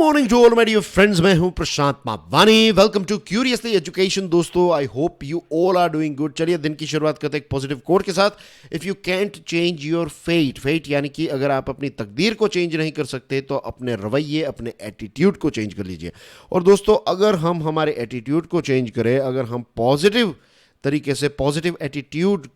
Morning to all my dear friends, मैं हूं Prashant Mawani. Welcome to curiously education. दोस्तों, I hope you all are doing good. चलिए दिन की शुरुआत करते हैं एक पॉजिटिव कोट के साथ। If you can't change your fate यानी कि अगर आप अपनी तकदीर को चेंज नहीं कर सकते तो अपने रवैये, अपने एटीट्यूड को चेंज कर लीजिए। और दोस्तों, अगर हम हमारे एटीट्यूड को चेंज करें, अगर हम पॉजिटिव तरीके से, पॉजिटिव एटीट्यूड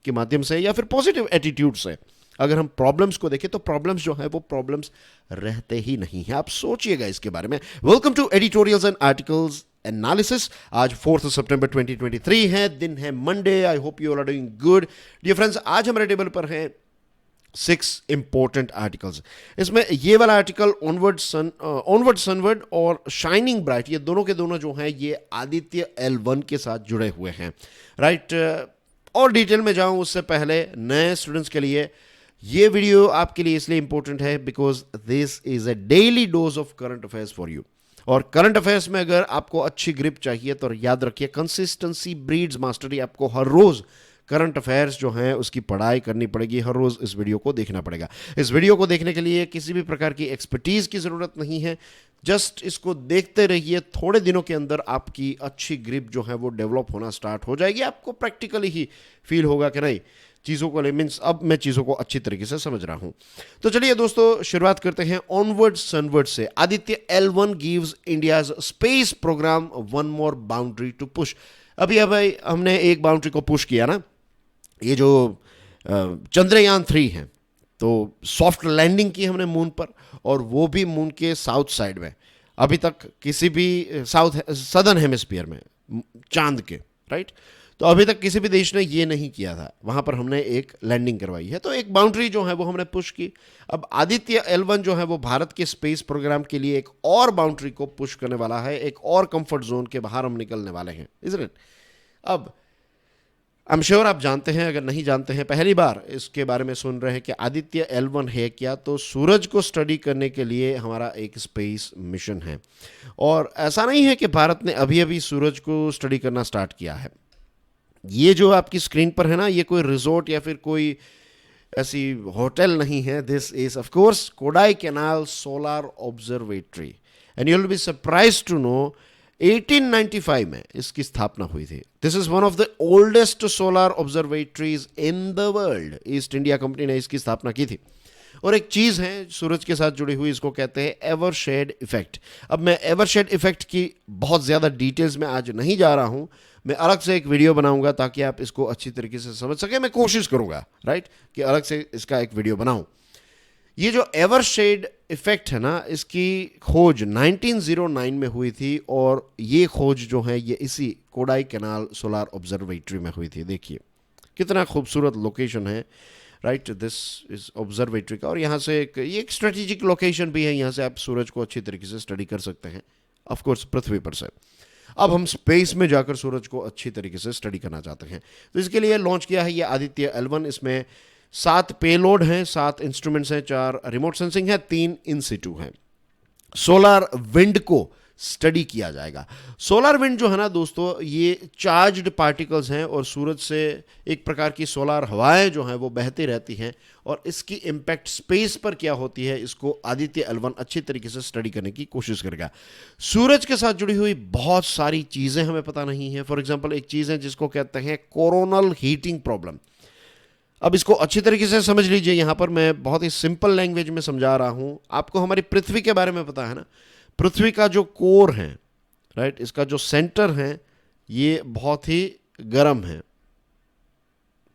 के माध्यम से या फिर पॉजिटिव एटीट्यूड से अगर हम प्रॉब्लम्स को देखें तो प्रॉब्लम्स जो है वो प्रॉब्लम्स रहते ही नहीं है। आप सोचिएगा इसके बारे में। Welcome to editorials and articles analysis. आज 4 सितंबर 2023 है, दिन है Monday. I hope you are doing good dear friends. आज हमारे टेबल पर हैं 6 इंपॉर्टेंट आर्टिकल्स। इसमें ये वाला आर्टिकल ऑनवर्ड सनवर्ड और शाइनिंग ब्राइट, ये दोनों के दोनों जो हैं ये आदित्य L1 के साथ जुड़े हुए हैं, राइट। और डिटेल में जाऊं उससे पहले नए स्टूडेंट्स के लिए ये वीडियो आपके लिए इसलिए इंपॉर्टेंट है because this is a daily dose of current affairs for you. और करंट अफेयर्स में अगर आपको अच्छी ग्रिप चाहिए तो याद रखिए, कंसिस्टेंसी ब्रीड्स मास्टरी। आपको हर रोज करंट अफेयर्स जो हैं उसकी पढ़ाई करनी पड़ेगी, हर रोज इस वीडियो को देखना पड़ेगा। इस वीडियो को देखने के लिए किसी भी प्रकार की एक्सपर्टीज की जरूरत नहीं है, जस्ट इसको देखते रहिए। थोड़े दिनों के अंदर आपकी अच्छी ग्रिप जो है वो डेवलप होना स्टार्ट हो जाएगी। आपको प्रैक्टिकली ही फील होगा कि नहीं, चीज़ों को मीन्स अब मैं चीज़ों को अच्छी तरीके से समझ रहा हूं। तो चलिए दोस्तों, शुरुआत करते हैं ऑनवर्ड सनवर्ड से। Aditya L1 gives India's space programme one more boundary to push. अभी हमने एक बाउंड्री को पुश किया ना, ये जो चंद्रयान 3 है, तो सॉफ्ट लैंडिंग की हमने मून पर, और वो भी मून के साउथ साइड में। अभी तक किसी भी सदर्न हेमिस्फीयर में चांद के, राइट, तो अभी तक किसी भी देश ने ये नहीं किया था। वहां पर हमने एक लैंडिंग करवाई है, तो एक बाउंड्री जो है वो हमने पुश की। अब आदित्य L1 जो है वो भारत के स्पेस प्रोग्राम के लिए एक और बाउंड्री को पुश करने वाला है। एक और कंफर्ट जोन के बाहर हम निकलने वाले हैं, इज़न्ट इट। अब आई एम श्योर आप जानते हैं, अगर नहीं जानते हैं, पहली बार इसके बारे में सुन रहे हैं कि आदित्य L1 है क्या, तो सूरज को स्टडी करने के लिए हमारा एक स्पेस मिशन है। और ऐसा नहीं है कि भारत ने अभी अभी सूरज को स्टडी करना स्टार्ट किया है। ये जो आपकी स्क्रीन पर है ना, ये कोई रिजॉर्ट या फिर कोई ऐसी होटल नहीं है। This is of course Kodaikanal solar observatory, and you will be surprised to know 1895 में इसकी स्थापना हुई थी। This is one of the oldest solar observatories in the world. East India Company ने इसकी स्थापना की थी। और एक चीज़ है सूरज के साथ जुड़ी हुई, इसको कहते हैं एवरशेड इफेक्ट। अब मैं एवरशेड इफेक्ट की बहुत ज़्यादा डिटेल्स में आज नहीं जा रहा हूं। मैं अलग से एक वीडियो बनाऊंगा ताकि आप इसको अच्छी तरीके से समझ सकें। मैं कोशिश करूंगा, राइट, कि अलग से इसका एक वीडियो बनाऊं। ये जो एवरशेड इफेक्ट है ना, इसकी खोज 1909 में हुई थी, और ये खोज जो है ये इसी कोडाई कैनाल सोलर ऑब्जर्वेटरी में हुई थी। देखिए कितना खूबसूरत लोकेशन है, राइट, दिस इज ऑब्जर्वेटरी का। और यहाँ से ये एक स्ट्रेटेजिक लोकेशन भी है, यहाँ से आप सूरज को अच्छी तरीके से स्टडी कर सकते हैं, ऑफकोर्स पृथ्वी पर से। अब हम स्पेस में जाकर सूरज को अच्छी तरीके से स्टडी करना चाहते हैं, तो इसके लिए लॉन्च किया है ये आदित्य L1। इसमें 7 पेलोड हैं, 7 इंस्ट्रूमेंट्स हैं, 4 रिमोट सेंसिंग है, 3 इन सिटू हैं। सोलर विंड को स्टडी किया जाएगा। सोलर विंड जो है ना दोस्तों, ये चार्ज्ड पार्टिकल्स हैं और सूरज से एक प्रकार की सोलर हवाएं जो हैं वो बहती रहती हैं, और इसकी इम्पैक्ट स्पेस पर क्या होती है, इसको आदित्य L1 अच्छी तरीके से स्टडी करने की कोशिश करेगा। सूरज के साथ जुड़ी हुई बहुत सारी चीज़ें हमें पता नहीं है। फॉर एग्जाम्पल, एक चीज़ है जिसको कहते हैं कोरोनल हीटिंग प्रॉब्लम। अब इसको अच्छी तरीके से समझ लीजिए। यहाँ पर मैं बहुत ही सिंपल लैंग्वेज में समझा रहा हूँ। आपको हमारी पृथ्वी के बारे में पता है ना, पृथ्वी का जो कोर है, राइट, इसका जो सेंटर है ये बहुत ही गर्म है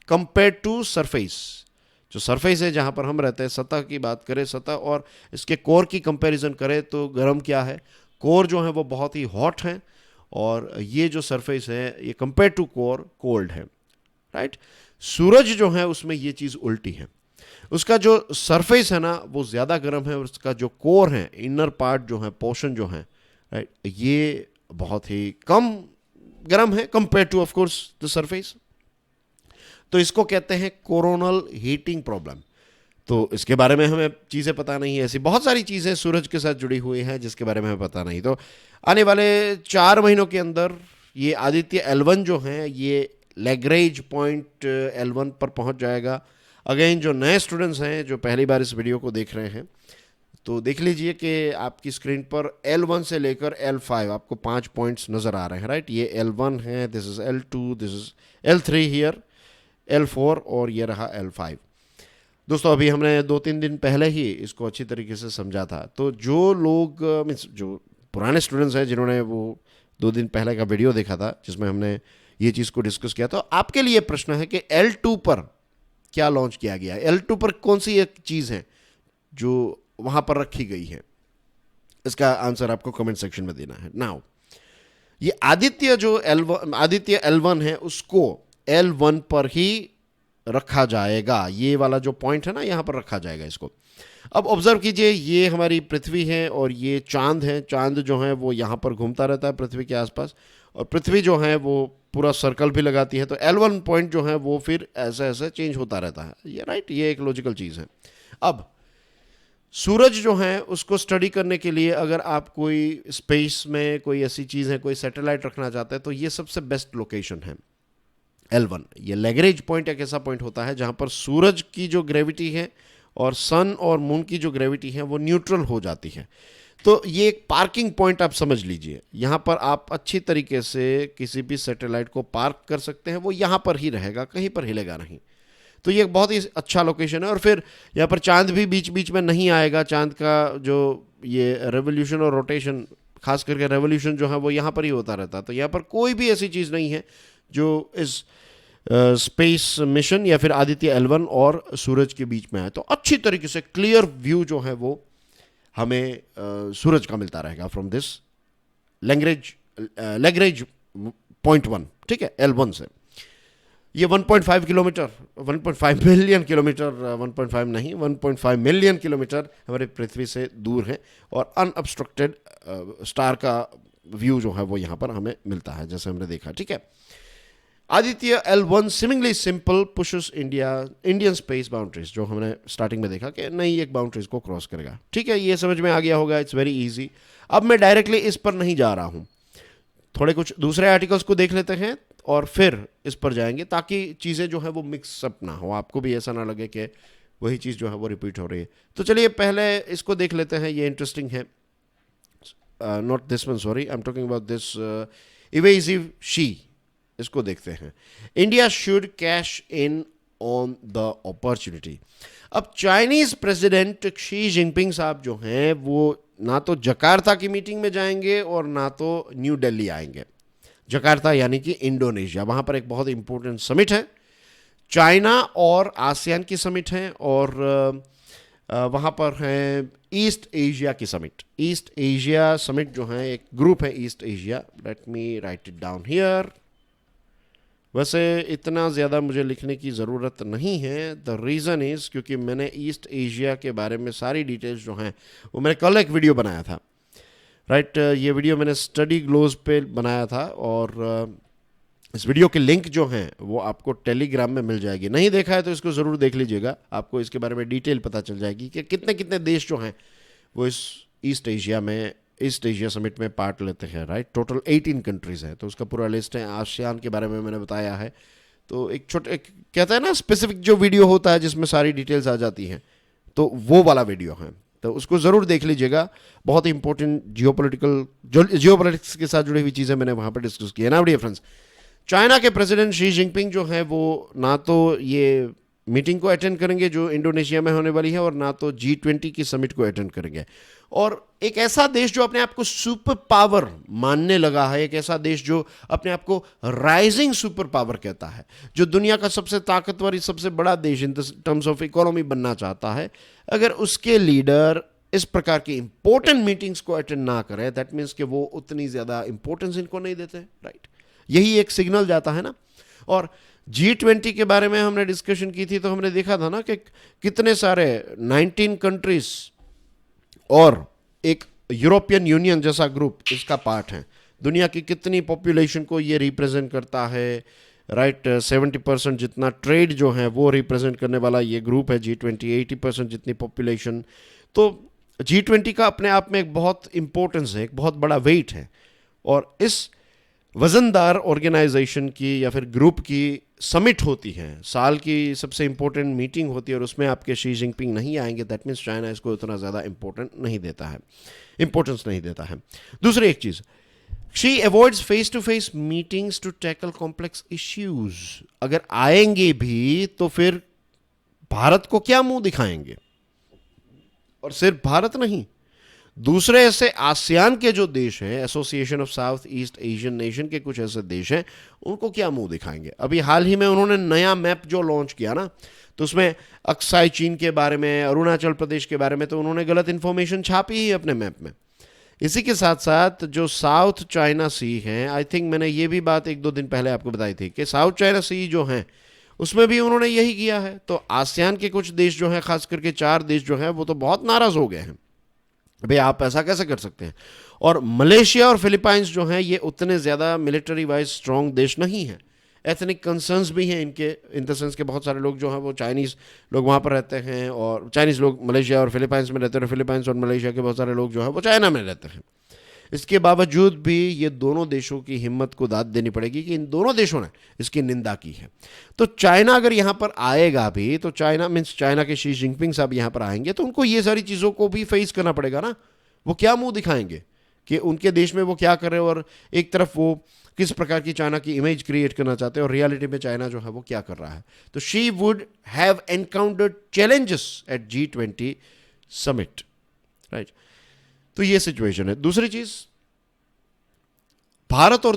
कंपेयर टू सरफेस। जो सरफेस है जहाँ पर हम रहते हैं, सतह की बात करें, सतह और इसके कोर की कंपैरिजन करें तो गर्म क्या है, कोर जो है वो बहुत ही हॉट है, और ये जो सरफेस है ये कंपेयर टू कोर कोल्ड है, राइट। सूरज जो है उसमें ये चीज़ उल्टी है। उसका जो सरफेस है ना वो ज़्यादा गर्म है, और उसका जो कोर है, इनर पार्ट जो है, पोर्शन जो है, राइट, ये बहुत ही कम गर्म है compare two of course the surface. तो इसको कहते हैं कोरोनल हीटिंग प्रॉब्लम। तो इसके बारे में हमें चीज़ें पता नहीं है। ऐसी बहुत सारी चीज़ें सूरज के साथ जुड़ी हुई हैं जिसके बारे में हमें पता नहीं। तो आने वाले 4 महीनों के अंदर ये आदित्य L1 जो है ये लैग्रेंज पॉइंट L1 पर पहुंच जाएगा। अगेन जो नए स्टूडेंट्स हैं जो पहली बार इस वीडियो को देख रहे हैं, तो देख लीजिए कि आपकी स्क्रीन पर L1 से लेकर L5 आपको 5 पॉइंट्स नज़र आ रहे हैं, राइट। ये L1 है, this is L2, this is L3 here, L4 और ये रहा L5। दोस्तों अभी हमने 2-3 दिन पहले ही इसको अच्छी तरीके से समझा था। तो जो लोग मीन्स जो पुराने स्टूडेंट्स हैं जिन्होंने वो 2 दिन पहले का वीडियो देखा था जिसमें हमने ये चीज़ को डिस्कस किया, तो आपके लिए प्रश्न है कि L2 पर क्या लॉन्च किया गया है, L2 पर कौन सी एक चीज़ है जो वहाँ पर रखी गई है। इसका आंसर आपको कमेंट सेक्शन में देना है। नाउ ये आदित्य जो आदित्य L1 है उसको L1 पर ही रखा जाएगा। ये वाला जो पॉइंट है ना, यहाँ पर रखा जाएगा इसको। अब ऑब्जर्व कीजिए, ये हमारी पृथ्वी है और ये चांद है। चांद जो है वो यहाँ पर घूमता रहता है पृथ्वी के आसपास, और पृथ्वी जो है वो पूरा सर्कल भी लगाती है। तो L1 पॉइंट जो है वो फिर ऐसे ऐसे चेंज होता रहता है, ये राइट, ये एक लॉजिकल चीज़ है। अब सूरज जो है उसको स्टडी करने के लिए अगर आप कोई स्पेस में कोई ऐसी चीज़ है, कोई सैटेलाइट रखना चाहते हैं, तो ये सबसे बेस्ट लोकेशन है L1। ये लैग्रेंज पॉइंट एक ऐसा पॉइंट होता है जहाँ पर सूरज की जो ग्रेविटी है और सन और मून की जो ग्रेविटी है वो न्यूट्रल हो जाती है। तो ये एक पार्किंग पॉइंट आप समझ लीजिए। यहाँ पर आप अच्छी तरीके से किसी भी सैटेलाइट को पार्क कर सकते हैं, वो यहाँ पर ही रहेगा, कहीं पर हिलेगा नहीं। तो ये एक बहुत ही अच्छा लोकेशन है। और फिर यहाँ पर चांद भी बीच बीच में नहीं आएगा। चांद का जो ये रेवोल्यूशन और रोटेशन, खास करके रेवोल्यूशन जो है वो यहाँ पर ही होता रहता है। तो यहाँ पर कोई भी ऐसी चीज़ नहीं है जो इस स्पेस मिशन या फिर आदित्य L1 और सूरज के बीच में है। तो अच्छी तरीके से क्लियर व्यू जो है वो हमें सूरज का मिलता रहेगा फ्रॉम दिस लैग्रेंज पॉइंट 1, ठीक है, L1 से। ये 1.5 किलोमीटर, 1.5 मिलियन किलोमीटर, 1.5 नहीं 1.5 मिलियन किलोमीटर हमारे पृथ्वी से दूर है, और अनअब्स्ट्रक्टेड स्टार का व्यू जो है वो यहाँ पर हमें मिलता है, जैसे हमने देखा, ठीक है। Aditya L1 seemingly simple pushes Indian space boundaries, जो हमने स्टार्टिंग में देखा कि नई एक बाउंड्रीज को क्रॉस करेगा, ठीक है। ये समझ में आ गया होगा, इट्स वेरी इजी। अब मैं डायरेक्टली इस पर नहीं जा रहा हूँ, थोड़े कुछ दूसरे आर्टिकल्स को देख लेते हैं और फिर इस पर जाएंगे, ताकि चीज़ें जो है वो मिक्सअप ना हो, आपको भी ऐसा ना लगे कि वही चीज़ जो है वो रिपीट हो रही है। तो चलिए पहले इसको देख लेते हैं, ये इंटरेस्टिंग है। Not this one, sorry, I am talking about this evasive she. इसको देखते हैं। India should cash in on the opportunity. अब चाइनीज प्रेसिडेंट शी जिनपिंग साहब जो हैं वो ना तो जकार्ता की मीटिंग में जाएंगे और ना तो न्यू दिल्ली आएंगे। जकार्ता यानी कि इंडोनेशिया, वहाँ पर एक बहुत इंपॉर्टेंट समिट है, चाइना और आसियान की समिट है, और वहाँ पर है ईस्ट एशिया की समिट। ईस्ट एशिया समिट जो है एक ग्रुप है, east Asia. Let me right it down here. वैसे इतना ज़्यादा मुझे लिखने की ज़रूरत नहीं है। द रीज़न इज़ क्योंकि मैंने ईस्ट एशिया के बारे में सारी डिटेल्स जो हैं वो मैंने कल एक वीडियो बनाया था, राइट। ये वीडियो मैंने स्टडी ग्लोज पे बनाया था, और इस वीडियो के लिंक जो हैं वो आपको टेलीग्राम में मिल जाएगी। नहीं देखा है तो इसको ज़रूर देख लीजिएगा, आपको इसके बारे में डिटेल पता चल जाएगी कि कितने कितने देश जो हैं वो इस ईस्ट एशिया समिट में पार्ट लेते हैं, राइट। टोटल 18 कंट्रीज़ है, तो उसका पूरा लिस्ट है। आसियान के बारे में मैंने बताया है। तो एक कहते हैं ना स्पेसिफिक जो वीडियो होता है जिसमें सारी डिटेल्स आ जाती हैं, तो वो वाला वीडियो है, तो उसको ज़रूर देख लीजिएगा। बहुत ही इंपॉर्टेंट जियोपॉलिटिक्स के साथ जुड़ी हुई चीज़ें मैंने वहाँ पर डिस्कस की है ना। डियर फ्रेंड्स, चाइना के प्रेसिडेंट शी जिनपिंग जो है वो ना तो ये मीटिंग को अटेंड करेंगे जो इंडोनेशिया में होने वाली है, और ना तो G20 की समिट को अटेंड करेंगे। और एक ऐसा देश जो अपने आप को सुपर पावर मानने लगा है, एक ऐसा देश जो अपने आप को राइजिंग सुपर पावर कहता है, जो दुनिया का सबसे ताकतवर, सबसे बड़ा देश इन टर्म्स ऑफ इकोनॉमी बनना चाहता है, अगर उसके लीडर इस प्रकार की इंपॉर्टेंट मीटिंग्स को अटेंड ना करें, दैट मीन्स कि वो उतनी ज़्यादा इंपॉर्टेंस इनको नहीं देते, राइट। यही एक सिग्नल जाता है ना। और G20 के बारे में हमने डिस्कशन की थी, तो हमने देखा था ना कि कितने सारे 19 कंट्रीज और एक यूरोपियन यूनियन जैसा ग्रुप इसका पार्ट है। दुनिया की कितनी पॉपुलेशन को ये रिप्रेजेंट करता है, राइट। 70% जितना ट्रेड जो है वो रिप्रेजेंट करने वाला ये ग्रुप है G20। 80% जितनी पॉपुलेशन। तो G20 का अपने आप में एक बहुत इंपॉर्टेंस है, एक बहुत बड़ा वेट है। और इस वजनदार ऑर्गेनाइजेशन की या फिर ग्रुप की समिट होती है, साल की सबसे इंपॉर्टेंट मीटिंग होती है और उसमें आपके शी जिनपिंग नहीं आएंगे, दैट मीन्स चाइना इसको उतना ज़्यादा इंपॉर्टेंस नहीं देता है। दूसरी एक चीज़, she avoids face to face meetings to tackle complex issues. अगर आएंगे भी तो फिर भारत को क्या मुंह दिखाएंगे? और सिर्फ भारत नहीं, दूसरे ऐसे आसियान के जो देश हैं, association of south east Asian nation के कुछ ऐसे देश हैं, उनको क्या मुंह दिखाएंगे? अभी हाल ही में उन्होंने नया मैप जो लॉन्च किया ना, तो उसमें अक्साई चीन के बारे में, अरुणाचल प्रदेश के बारे में तो उन्होंने गलत इंफॉर्मेशन छापी ही अपने मैप में। इसी के साथ साथ जो साउथ चाइना सी हैं, आई थिंक मैंने ये भी बात 1-2 दिन पहले आपको बताई थी कि साउथ चाइना सी जो हैं उसमें भी उन्होंने यही किया है। तो आसियान के कुछ देश जो हैं, खास करके 4 देश जो हैं, वो तो बहुत नाराज हो गए हैं, भाई आप ऐसा कैसे कर सकते हैं। और मलेशिया और फिलीपाइंस जो हैं, ये उतने ज़्यादा मिलिट्री वाइज स्ट्रॉन्ग देश नहीं हैं। एथनिक कंसर्न्स भी हैं इनके, इन द सेंस के बहुत सारे लोग जो हैं वो चाइनीज़ लोग वहाँ पर रहते हैं, और चाइनीज़ लोग मलेशिया और फिलीपाइंस में रहते हैं, और फिलीपाइंस और मलेशिया के बहुत सारे लोग जो हैं वो चाइना में रहते हैं। इसके बावजूद भी ये दोनों देशों की हिम्मत को दाद देनी पड़ेगी कि इन दोनों देशों ने इसकी निंदा की है। तो चाइना अगर यहाँ पर आएगा भी, तो चाइना मीन्स चाइना के शी जिनपिंग साहब यहाँ पर आएंगे, तो उनको ये सारी चीज़ों को भी फेस करना पड़ेगा ना। वो क्या मुंह दिखाएंगे कि उनके देश में वो क्या कर रहे हैं, और एक तरफ वो किस प्रकार की चाइना की इमेज क्रिएट करना चाहते हैं, और रियलिटी में चाइना जो है वो क्या कर रहा है। तो she would have encountered challenges at G20 summit, right. तो ये सिचुएशन है। दूसरी चीज, भारत और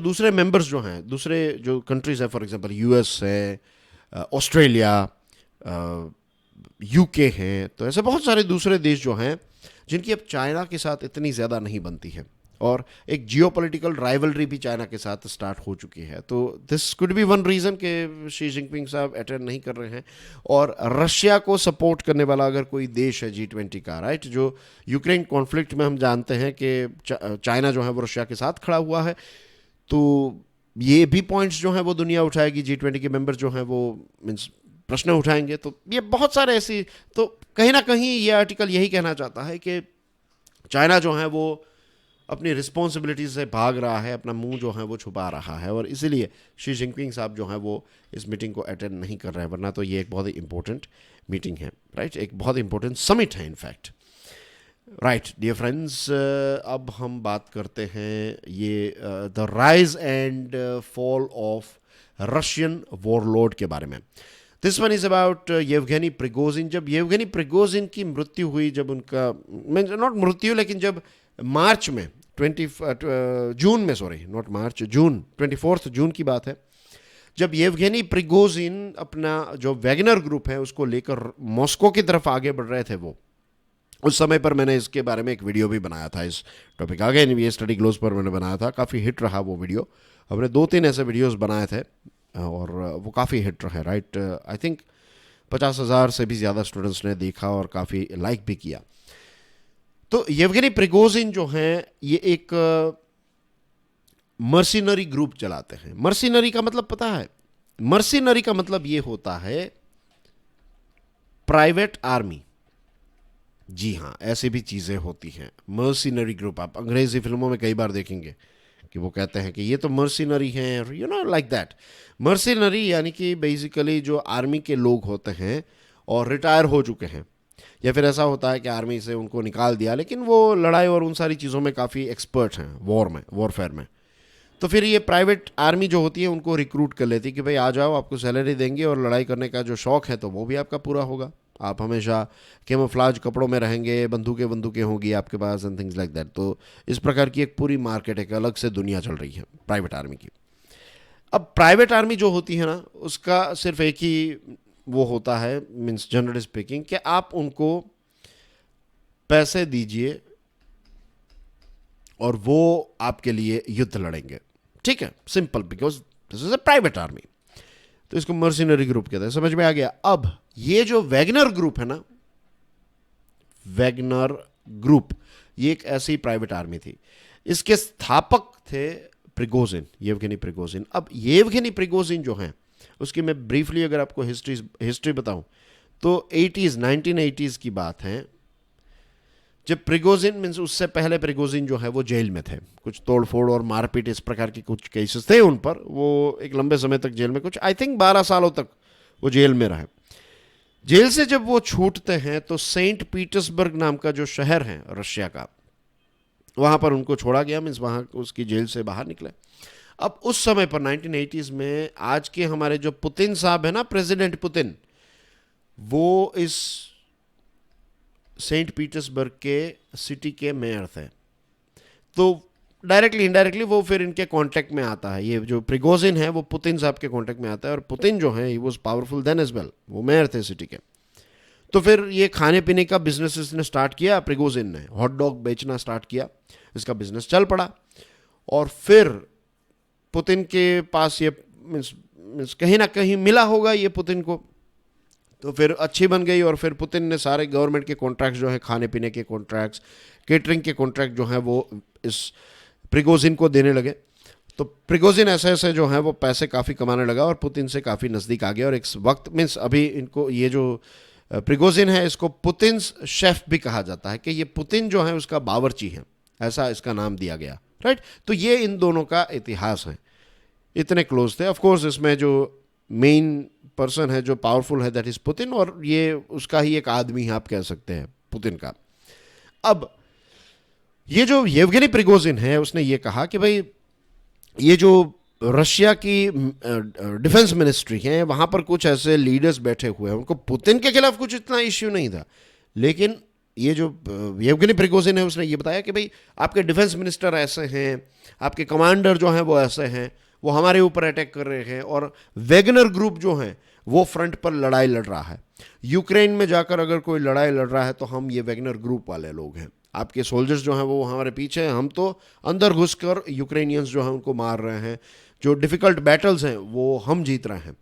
दूसरे मेंबर्स जो हैं, दूसरे जो कंट्रीज है, फॉर एग्जांपल यूएस है, ऑस्ट्रेलिया, यूके हैं, तो ऐसे बहुत सारे दूसरे देश जो हैं जिनकी अब चाइना के साथ इतनी ज़्यादा नहीं बनती है, और एक जियोपॉलिटिकल राइवलरी भी चाइना के साथ स्टार्ट हो चुकी है। तो this could be one reason कि शी जिनपिंग साहब अटेंड नहीं कर रहे हैं। और रशिया को सपोर्ट करने वाला अगर कोई देश है G20 का, राइट, जो यूक्रेन कॉन्फ्लिक्ट में हम जानते हैं कि चाइना जो है वो रशिया के साथ खड़ा हुआ है, तो ये भी पॉइंट्स जो हैं वो दुनिया उठाएगी, G20 के मेंबर जो हैं वो मीन्स प्रश्न उठाएंगे। तो ये बहुत सारे ऐसी, तो कहीं ना कहीं ये आर्टिकल यही कहना चाहता है कि चाइना जो है वो अपनी रिस्पॉन्सिबिलिटी से भाग रहा है, अपना मुंह जो है वो छुपा रहा है, और इसीलिए शी जिनपिंग साहब जो हैं वो इस मीटिंग को अटेंड नहीं कर रहे हैं। वरना तो ये एक बहुत ही इंपॉर्टेंट मीटिंग है, राइट, एक बहुत इंपॉर्टेंट समिट है इनफैक्ट, राइट। डियर फ्रेंड्स, अब हम बात करते हैं ये the rise and fall of Russian warlord के बारे में। This one is about Yevgeny Prigozhin. जब येवगेनी प्रिगोजिन की मृत्यु हुई, जब उनका नॉट मृत्यु लेकिन जब मार्च में 24 जून की बात है, जब येवगेनी प्रिगोजिन अपना जो वैगनर ग्रुप है उसको लेकर मॉस्को की तरफ आगे बढ़ रहे थे, वो उस समय पर मैंने इसके बारे में एक वीडियो भी बनाया था इस टॉपिक आगे, ये स्टडी ग्लोज पर मैंने बनाया था। काफ़ी हिट रहा वो वीडियो। हमने 2-3 ऐसे वीडियोस बनाए थे और वो काफ़ी हिट रहे, राइट। आई थिंक 50,000 से भी ज़्यादा स्टूडेंट्स ने देखा और काफ़ी लाइक भी किया। तो येवगेनी प्रिगोजिन जो हैं ये एक मर्सिनरी ग्रुप चलाते हैं। मर्सिनरी का मतलब पता है? मर्सिनरी का मतलब ये होता है प्राइवेट आर्मी। जी हाँ, ऐसी भी चीज़ें होती हैं, मर्सिनरी ग्रुप। आप अंग्रेजी फिल्मों में कई बार देखेंगे कि वो कहते हैं कि ये तो मर्सिनरी हैं, you know, like that. Mercenary यानी कि बेसिकली जो आर्मी के लोग होते हैं और रिटायर हो चुके हैं, या फिर ऐसा होता है कि आर्मी से उनको निकाल दिया लेकिन वो लड़ाई और उन सारी चीज़ों में काफ़ी एक्सपर्ट हैं, वॉरफेयर में। तो फिर ये प्राइवेट आर्मी जो होती है उनको रिक्रूट कर लेती है कि भाई आ जाओ, आपको सैलरी देंगे और लड़ाई करने का जो शौक़ है तो वो भी आपका पूरा होगा। आप हमेशा कैमोफ्लेज कपड़ों में रहेंगे, बंदूकें होंगी आपके पास एंड थिंग्स लाइक दैट। तो इस प्रकार की एक पूरी मार्केट, एक अलग से दुनिया चल रही है प्राइवेट आर्मी की। अब प्राइवेट आर्मी जो होती है ना, उसका सिर्फ एक ही वो होता है, मीन्स जनरली स्पीकिंग, कि आप उनको पैसे दीजिए और वो आपके लिए युद्ध लड़ेंगे, ठीक है, simple, because this is a private army. तो इसको मर्सिनरी ग्रुप कहते हैं, समझ में आ गया। अब ये जो वैगनर ग्रुप है ना, वैगनर ग्रुप, ये एक ऐसी प्राइवेट आर्मी थी। इसके स्थापक थे प्रिगोजिन, येवगेनी प्रिगोजिन। अब येवगेनी प्रिगोजिन जो हैं उसकी मैं ब्रीफली अगर आपको हिस्ट्री बताऊं तो 1980s की बात है, जब प्रिगोजिन मीन्स उससे पहले प्रिगोजिन जो है वो जेल में थे, कुछ तोड़फोड़ और मारपीट इस प्रकार के कुछ केसेस थे उन पर, वो एक लंबे समय तक जेल में, कुछ आई थिंक 12 सालों तक वो जेल में रहे। जेल से जब वो छूटते हैं तो सेंट पीटर्सबर्ग नाम का जो शहर है रशिया का, वहाँ पर उनको छोड़ा गया, मीन्स वहाँ उसकी जेल से बाहर निकले। अब उस समय पर 1980s में आज के हमारे जो पुतिन साहब है ना, प्रेसिडेंट पुतिन, वो इस सेंट पीटर्सबर्ग के सिटी के मेयर थे। तो डायरेक्टली इनडायरेक्टली वो फिर इनके कांटेक्ट में आता है, ये जो प्रिगोजिन है वो पुतिन साहब के कांटेक्ट में आता है, और पुतिन जो है he was powerful then as well, वो मेयर थे सिटी के। तो फिर ये खाने पीने का बिजनेस इसने स्टार्ट किया, प्रिगोजिन ने हॉट डॉग बेचना स्टार्ट किया, इसका बिजनेस चल पड़ा। और फिर पुतिन के पास ये मीन्स कहीं ना कहीं मिला होगा ये पुतिन को, तो फिर अच्छी बन गई। और फिर पुतिन ने सारे गवर्नमेंट के कॉन्ट्रैक्ट्स जो है, खाने पीने के कॉन्ट्रैक्ट्स, केटरिंग के कॉन्ट्रैक्ट जो हैं वो इस प्रिगोजिन को देने लगे। तो प्रिगोजिन ऐसे ऐसे जो है वो पैसे काफ़ी कमाने लगा और पुतिन से काफ़ी नज़दीक आ गया। और एक वक्त मीन्स अभी इनको ये जो प्रिगोजिन है इसको पुतिन शेफ भी कहा जाता है, कि ये पुतिन जो है उसका बावर्ची है, ऐसा इसका नाम दिया गया, राइट। तो ये इन दोनों का इतिहास है, इतने क्लोज थे। ऑफ कोर्स इसमें जो मेन पर्सन है जो पावरफुल है दैट इज पुतिन, और ये उसका ही एक आदमी है आप कह सकते हैं पुतिन का। अब ये जो येवगेनी प्रिगोजिन है उसने ये कहा कि भाई ये जो रशिया की डिफेंस मिनिस्ट्री है वहाँ पर कुछ ऐसे लीडर्स बैठे हुए हैं, उनको पुतिन के खिलाफ कुछ इतना इश्यू नहीं था, लेकिन ये जो येवगेनी प्रिगोजिन है उसने ये बताया कि भाई आपके डिफेंस मिनिस्टर ऐसे हैं, आपके कमांडर जो हैं वो ऐसे हैं, वो हमारे ऊपर अटैक कर रहे हैं, और वैगनर ग्रुप जो हैं वो फ्रंट पर लड़ाई लड़ रहा है। यूक्रेन में जाकर अगर कोई लड़ाई लड़ रहा है तो हम ये वैगनर ग्रुप वाले लोग हैं, आपके सोल्जर्स जो हैं वो हमारे पीछे हैं, हम तो अंदर घुसकर यूक्रेनियंस जो हैं उनको मार रहे हैं, जो डिफ़िकल्ट बैटल्स हैं वो हम जीत रहे हैं।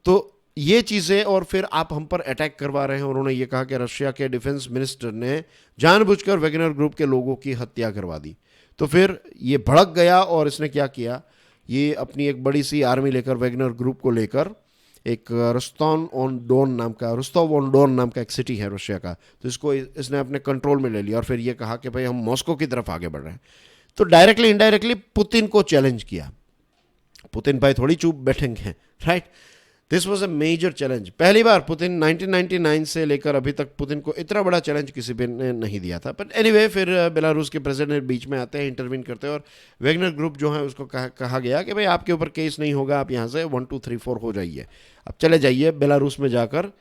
तो ये चीज़ें, और फिर आप हम पर अटैक करवा रहे हैं। उन्होंने ये कहा कि रशिया के डिफेंस मिनिस्टर ने जानबूझकर वैगनर ग्रुप के लोगों की हत्या करवा दी। तो फिर ये भड़क गया और इसने क्या किया, ये अपनी एक बड़ी सी आर्मी लेकर वैगनर ग्रुप को लेकर एक रुस्तोव ऑन डोन नाम का एक सिटी है रशिया का, तो इसको इसने अपने कंट्रोल में ले लिया। और फिर ये कहा कि भाई हम मॉस्को की तरफ आगे बढ़ रहे हैं। तो डायरेक्टली इनडायरेक्टली पुतिन को चैलेंज किया। पुतिन भाई थोड़ी चुप बैठेंगे, right. This was a major challenge. पहली बार पुतिन 1999 से लेकर अभी तक पुतिन को इतना बड़ा चैलेंज किसी भी ने नहीं दिया था। बट एनीवे फिर बेलारूस के प्रेसिडेंट बीच में आते हैं, इंटरवीन करते हैं, और वैगनर ग्रुप जो है उसको कहा गया कि भाई आपके ऊपर केस नहीं होगा, आप यहाँ से 1 2 3 4 हो जाइए, आप चले जाइए बेलारूस में जाकर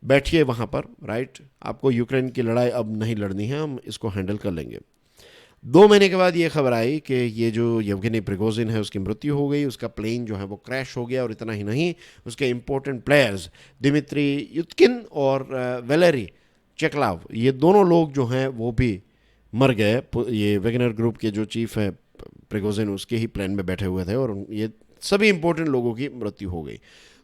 बैठिए वहाँ पर, राइट। आपको यूक्रेन की लड़ाई अब नहीं लड़नी है, हम इसको हैंडल कर लेंगे। 2 महीने के बाद ये खबर आई कि ये जो येवगेनी प्रिगोजिन है उसकी मृत्यु हो गई, उसका प्लेन जो है वो क्रैश हो गया। और इतना ही नहीं, उसके इंपॉर्टेंट प्लेयर्स दिमित्री युत्किन और वेलेरी चेकलाव, ये दोनों लोग जो हैं वो भी मर गए। ये वैगनर ग्रुप के जो चीफ है प्रिगोजिन, उसके ही प्लेन में बैठे हुए थे, और ये सभी इंपॉर्टेंट लोगों की मृत्यु हो गई।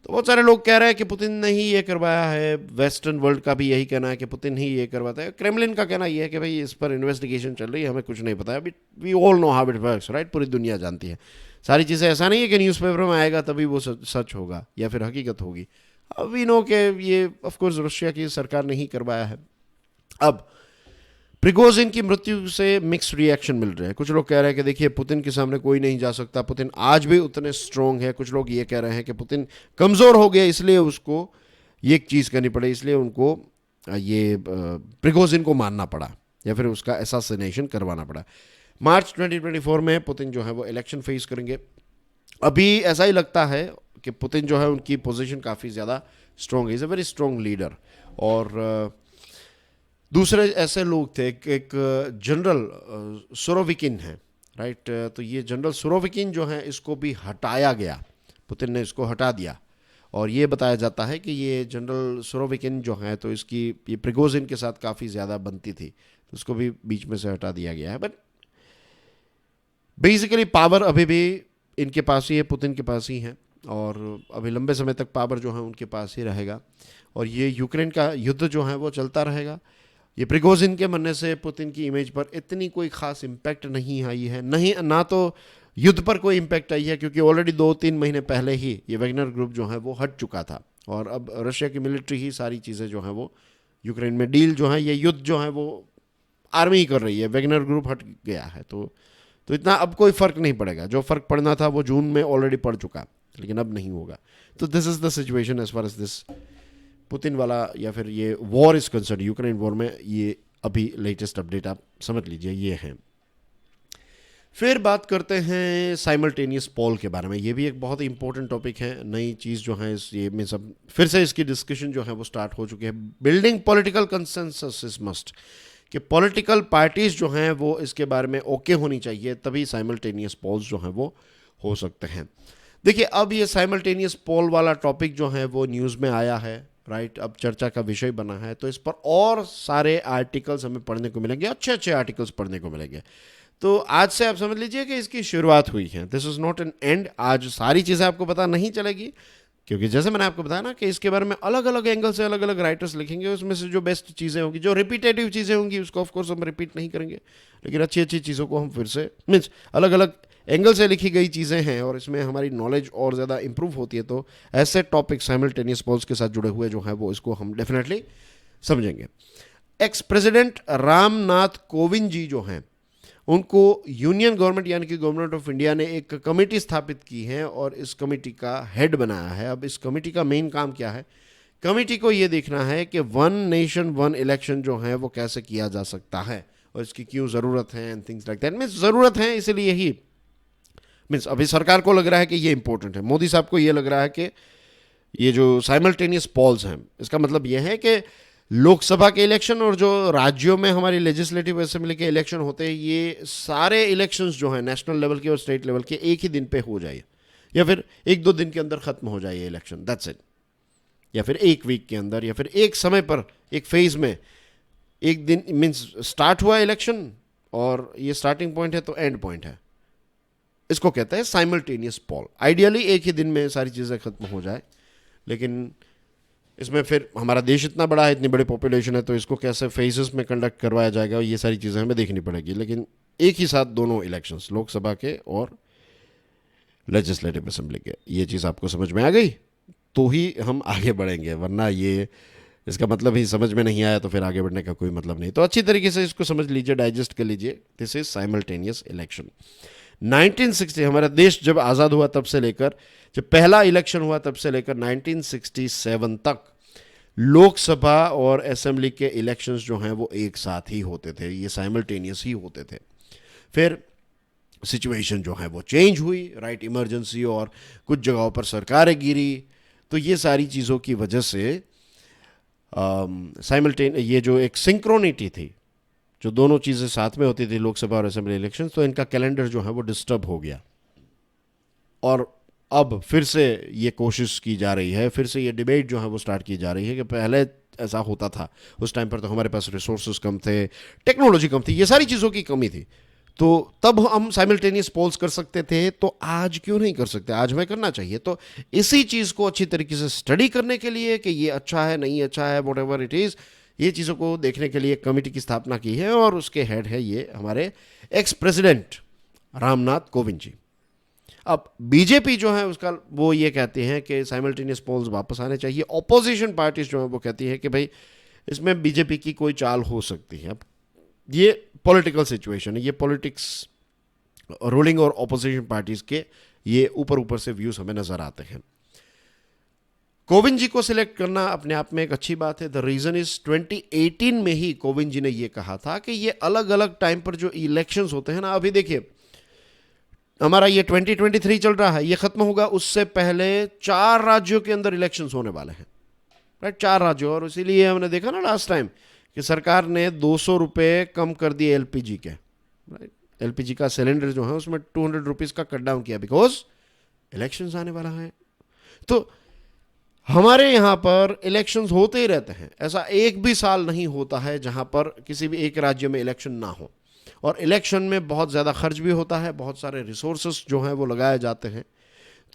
तो बहुत सारे लोग कह रहे हैं कि पुतिन ने ही ये करवाया है, वेस्टर्न वर्ल्ड का भी यही कहना है कि पुतिन ही ये करवाता है, क्रेमलिन का कहना ये है कि भाई इस पर इन्वेस्टिगेशन चल रही है, हमें कुछ नहीं पता है। We all know how it works, right. पूरी दुनिया जानती है सारी चीज़ें। ऐसा नहीं है कि न्यूज़पेपर में आएगा तभी वो सच होगा या फिर हकीकत होगी। अब वी नो कि ये ऑफकोर्स रशिया की सरकार ने ही करवाया है। अब प्रिगोजिन की मृत्यु से मिक्स रिएक्शन मिल रहे हैं। कुछ लोग कह रहे हैं कि देखिए पुतिन के सामने कोई नहीं जा सकता, पुतिन आज भी उतने स्ट्रॉन्ग है। कुछ लोग ये कह रहे हैं कि पुतिन कमज़ोर हो गया इसलिए उसको ये एक चीज़ करनी पड़ी, इसलिए उनको ये प्रिगोजिन को मारना पड़ा या फिर उसका असैसिनेशन करवाना पड़ा। मार्च 2024 में पुतिन जो है वो इलेक्शन फेस करेंगे। अभी ऐसा ही लगता है कि पुतिन जो है उनकी पोजीशन काफ़ी ज़्यादा स्ट्रॉन्ग है, is a very strong leader. और दूसरे ऐसे लोग थे, एक जनरल सुरोविकिन है, राइट। तो ये जनरल सुरोविकिन जो है इसको भी हटाया गया, पुतिन ने इसको हटा दिया। और ये बताया जाता है कि ये जनरल सुरोविकिन जो है तो इसकी ये प्रिगोजिन के साथ काफ़ी ज़्यादा बनती थी, तो उसको भी बीच में से हटा दिया गया है। बट बेसिकली पावर अभी भी इनके पास ही है, पुतिन के पास ही है, और अभी लंबे समय तक पावर जो है उनके पास ही रहेगा। और ये यूक्रेन का युद्ध जो है वो चलता रहेगा। ये प्रिगोजिन के मरने से पुतिन की इमेज पर इतनी कोई खास इम्पैक्ट नहीं आई है, नहीं ना तो युद्ध पर कोई इम्पैक्ट आई है, क्योंकि ऑलरेडी 2-3 महीने पहले ही ये वैगनर ग्रुप जो है वो हट चुका था, और अब रशिया की मिलिट्री ही सारी चीज़ें जो हैं वो यूक्रेन में डील जो है, ये युद्ध जो है वो आर्मी ही कर रही है, वैगनर ग्रुप हट गया है, तो इतना अब कोई फ़र्क नहीं पड़ेगा। जो फ़र्क पड़ना था वो जून में ऑलरेडी पड़ चुका, लेकिन अब नहीं होगा। तो this is the situation as far as this Putin वाला या फिर ये war is concern, Ukraine war में ये अभी लेटेस्ट अपडेट आप समझ लीजिए ये है। फिर बात करते हैं साइमल्टेनियस पोल के बारे में। ये भी एक बहुत ही इंपॉर्टेंट टॉपिक है, नई चीज़ जो है इस ये में सब फिर से इसकी डिस्कशन जो है वो स्टार्ट हो चुकी है। Building political consensus is must, कि पॉलिटिकल पार्टीज जो हैं वो इसके बारे में ओके होनी चाहिए, तभी साइमल्टेनियस पोल्स जो हैं वो हो सकते हैं। देखिए अब ये साइमल्टेनियस पोल वाला टॉपिक जो है वो न्यूज़ में आया है, राइट, अब चर्चा का विषय बना है, तो इस पर और सारे आर्टिकल्स हमें पढ़ने को मिलेंगे, अच्छे अच्छे आर्टिकल्स पढ़ने को मिलेंगे। तो आज से आप समझ लीजिए कि इसकी शुरुआत हुई है, this is not an and. आज सारी चीज़ें आपको पता नहीं चलेगी, क्योंकि जैसे मैंने आपको बताया ना कि इसके बारे में अलग अलग एंगल से अलग अलग राइटर्स लिखेंगे, उसमें से जो बेस्ट चीज़ें होंगी, जो रिपीटेटिव चीज़ें होंगी उसको ऑफ कोर्स हम रिपीट नहीं करेंगे, लेकिन अच्छी अच्छी चीज़ों को हम फिर से मीन्स अलग अलग एंगल से लिखी गई चीज़ें हैं और इसमें हमारी नॉलेज और ज़्यादा इंप्रूव होती है। तो ऐसे टॉपिक साइमल्टेनियस पोल्स के साथ जुड़े हुए जो हैं वो इसको हम डेफिनेटली समझेंगे। एक्स प्रेसिडेंट रामनाथ कोविंद जी जो हैं उनको यूनियन गवर्नमेंट यानी कि गवर्नमेंट ऑफ इंडिया ने एक कमेटी स्थापित की है और इस कमेटी का हेड बनाया है। अब इस कमेटी का मेन काम क्या है? कमेटी को ये देखना है कि वन नेशन वन इलेक्शन जो है वो कैसे किया जा सकता है और इसकी क्यों ज़रूरत है and things like that. Means ज़रूरत है इसलिए ही मीन्स अभी सरकार को लग रहा है कि ये इंपॉर्टेंट है, मोदी साहब को ये लग रहा है कि ये जो साइमल्टेनियस पॉल्स हैं इसका मतलब ये है कि लोकसभा के इलेक्शन और जो राज्यों में हमारी लेजिस्लेटिव असेंबली के इलेक्शन होते हैं, ये सारे इलेक्शंस जो हैं नेशनल लेवल के और स्टेट लेवल के एक ही दिन पे हो जाए या फिर एक दो दिन के अंदर ख़त्म हो जाए ये इलेक्शन, दैट्स इट, या फिर एक वीक के अंदर या फिर एक समय पर एक फेज़ में एक दिन मीन्स स्टार्ट हुआ इलेक्शन और ये स्टार्टिंग पॉइंट है तो एंड पॉइंट है, इसको कहते हैं साइमल्टेनियस पोल। आइडियली एक ही दिन में सारी चीज़ें ख़त्म हो जाए, लेकिन इसमें फिर हमारा देश इतना बड़ा है, इतनी बड़ी पॉपुलेशन है, तो इसको कैसे फेजेस में कंडक्ट करवाया जाएगा ये सारी चीज़ें हमें देखनी पड़ेगी। लेकिन एक ही साथ दोनों इलेक्शंस, लोकसभा के और लेजिस्लेटिव असेंबली के, ये चीज़ आपको समझ में आ गई तो ही हम आगे बढ़ेंगे, वरना ये इसका मतलब ही समझ में नहीं आया तो फिर आगे बढ़ने का कोई मतलब नहीं। तो अच्छी तरीके से इसको समझ लीजिए, डाइजेस्ट कर लीजिए। This is simultaneous election. 1960 हमारा देश जब आज़ाद हुआ तब से लेकर, जब पहला इलेक्शन हुआ तब से लेकर 1967 तक लोकसभा और असेंबली के इलेक्शंस जो हैं वो एक साथ ही होते थे, ये साइमल्टेनियस ही होते थे। फिर सिचुएशन जो है वो चेंज हुई, राइट, इमरजेंसी और कुछ जगहों पर सरकारें गिरी, तो ये सारी चीज़ों की वजह से ये जो एक सिंक्रोनिटी थी, जो दोनों चीज़ें साथ में होती थी, लोकसभा और असेंबली इलेक्शन, तो इनका कैलेंडर जो है वो डिस्टर्ब हो गया। और अब फिर से ये कोशिश की जा रही है, फिर से ये डिबेट जो है वो स्टार्ट की जा रही है कि पहले ऐसा होता था, उस टाइम पर तो हमारे पास रिसोर्सेज कम थे, टेक्नोलॉजी कम थी, ये सारी चीज़ों की कमी थी, तो तब हम साइमल्टेनियस पोल्स कर सकते थे, तो आज क्यों नहीं कर सकते? आज हमें करना चाहिए। तो इसी चीज़ को अच्छी तरीके से स्टडी करने के लिए कि ये अच्छा है नहीं अच्छा है, वॉट एवर इट इज़, ये चीज़ों को देखने के लिए कमेटी की स्थापना की है और उसके हेड है ये हमारे एक्स प्रेसिडेंट रामनाथ कोविंद जी। अब बीजेपी जो है उसका वो ये कहते हैं कि साइमल्टेनियस पोल्स वापस आने चाहिए। ऑपोजिशन पार्टीज जो है वो कहती है कि भाई इसमें बीजेपी की कोई चाल हो सकती है। अब ये पॉलिटिकल सिचुएशन है, ये पॉलिटिक्स, रूलिंग और ऑपोजिशन पार्टीज के ये ऊपर ऊपर से व्यूज हमें नजर आते हैं। कोविंद जी को सिलेक्ट करना अपने आप में एक अच्छी बात है। द रीजन इज 2018 में ही कोविंद जी ने ये कहा था कि ये अलग अलग टाइम पर जो इलेक्शंस होते हैं ना, अभी देखिए हमारा ये 2023 चल रहा है, ये खत्म होगा, उससे पहले 4 राज्यों के अंदर इलेक्शंस होने वाले हैं, राइट, 4 राज्यों। और इसीलिए हमने देखा ना लास्ट टाइम कि सरकार ने 200 रुपये कम कर दिए एलपीजी के, राइट, एलपीजी का सिलेंडर जो है उसमें 200 रुपीज़ का कट डाउन किया, बिकॉज इलेक्शंस आने वाला है। तो हमारे यहाँ पर इलेक्शंस होते ही रहते हैं, ऐसा एक भी साल नहीं होता है जहाँ पर किसी भी एक राज्य में इलेक्शन ना हो। और इलेक्शन में बहुत ज़्यादा खर्च भी होता है, बहुत सारे रिसोर्सेस जो हैं वो लगाए जाते हैं।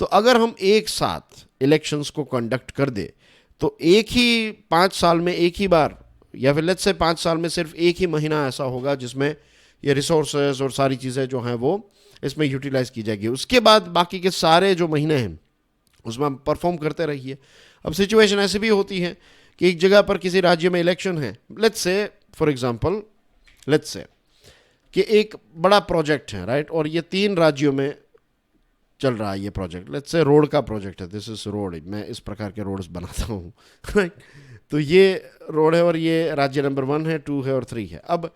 तो अगर हम एक साथ इलेक्शंस को कंडक्ट कर दे तो एक ही 5 साल में एक ही बार, या फिर लेट्स से 5 साल में सिर्फ एक ही महीना ऐसा होगा जिसमें ये रिसोर्सेज और सारी चीज़ें जो हैं वो इसमें यूटिलाइज की जाएगी। उसके बाद बाकी के सारे जो महीने हैं उसमें हम परफॉर्म करते रहिए। अब सिचुएशन ऐसी भी होती है कि एक जगह पर किसी राज्य में इलेक्शन है, let's say for example let's say कि एक बड़ा प्रोजेक्ट है, राइट, और ये 3 राज्यों में चल रहा है ये प्रोजेक्ट। लेट्स से रोड का प्रोजेक्ट है, दिस इज रोड, मैं इस प्रकार के रोड्स बनाता हूँ राइट। तो ये रोड है और ये राज्य नंबर 1 है, 2 है और 3 है। अब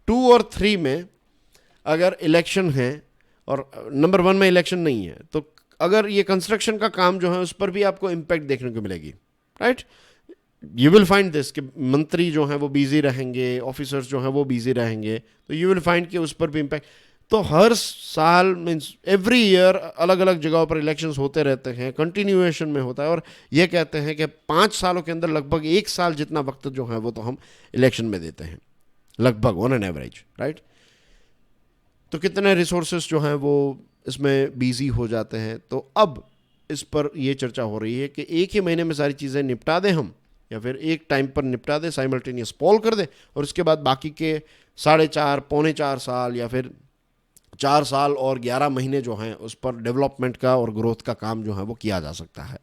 2 और 3 में अगर इलेक्शन है और नंबर 1 में इलेक्शन नहीं है, तो अगर ये कंस्ट्रक्शन का काम जो है उस पर भी आपको इम्पैक्ट देखने को मिलेगी, right. You will find this कि मंत्री जो हैं वो बिजी रहेंगे, ऑफिसर्स जो हैं वो बिजी रहेंगे, तो यू विल फाइंड कि उस पर भी इम्पैक्ट। तो हर साल मीन्स एवरी ईयर अलग अलग जगहों पर इलेक्शंस होते रहते हैं, कंटिन्यूएशन में होता है, और ये कहते हैं कि 5 सालों के अंदर लगभग 1 साल जितना वक्त जो है वो तो हम इलेक्शन में देते हैं, लगभग ऑन एन एवरेज, राइट। तो कितने रिसोर्सेस जो हैं वो इसमें बिजी हो जाते हैं। तो अब इस पर ये चर्चा हो रही है कि एक ही महीने में सारी चीज़ें निपटा दें हम, या फिर एक टाइम पर निपटा दें, साइमल्टेनियस पोल कर दें, और उसके बाद बाकी के 4.5 पौने 4 साल या फिर 4 साल और 11 महीने जो हैं उस पर डेवलपमेंट का और ग्रोथ का काम जो है वो किया जा सकता है।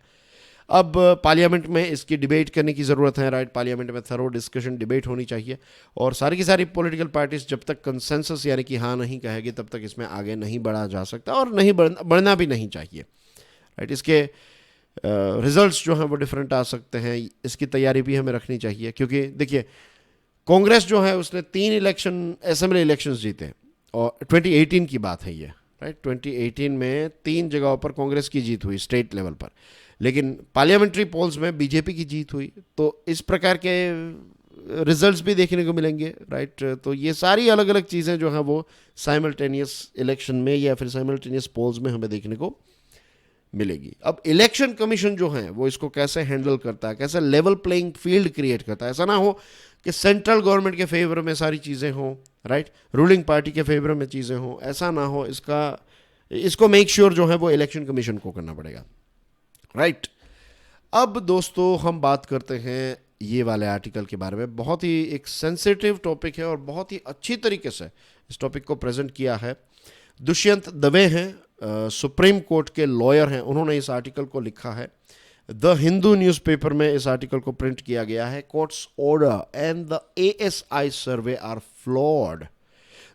अब पार्लियामेंट में इसकी डिबेट करने की ज़रूरत है, राइट। पार्लियामेंट में थरो डिस्कशन डिबेट होनी चाहिए, और सारी की सारी पॉलिटिकल पार्टीज जब तक कंसेंसस यानी कि हाँ नहीं कहेगी तब तक इसमें आगे नहीं बढ़ा जा सकता, और नहीं बढ़ना भी नहीं चाहिए, राइट। इसके रिजल्ट्स जो हैं वो डिफरेंट आ सकते हैं, इसकी तैयारी भी हमें रखनी चाहिए, क्योंकि देखिए कांग्रेस जो है उसने 3 इलेक्शन असेंबली इलेक्शंस जीते, और 2018 की बात है ये, राइट। 2018 में 3 जगहों पर कांग्रेस की जीत हुई स्टेट लेवल पर, लेकिन पार्लियामेंट्री पोल्स में बीजेपी की जीत हुई। तो इस प्रकार के रिजल्ट्स भी देखने को मिलेंगे, राइट। तो ये सारी अलग अलग चीज़ें जो हैं वो साइमल्टेनियस इलेक्शन में या फिर साइमल्टेनियस पोल्स में हमें देखने को मिलेगी। अब इलेक्शन कमीशन जो है वो इसको कैसे हैंडल करता है, कैसे लेवल प्लेइंग फील्ड क्रिएट करता है। ऐसा ना हो कि सेंट्रल गवर्नमेंट के फेवर में सारी चीज़ें हों, राइट, रूलिंग पार्टी के फेवर में चीज़ें हों, ऐसा ना हो। इसको मेक श्योर जो है वो इलेक्शन कमीशन को करना पड़ेगा, राइट। अब दोस्तों हम बात करते हैं ये वाले आर्टिकल के बारे में। बहुत ही एक सेंसिटिव टॉपिक है और बहुत ही अच्छी तरीके से इस टॉपिक को प्रेजेंट किया है दुष्यंत दवे हैं, सुप्रीम कोर्ट के लॉयर हैं, उन्होंने इस आर्टिकल को लिखा है। द हिंदू न्यूज़पेपर में इस आर्टिकल को प्रिंट किया गया है। Court's order and the ASI survey are flawed.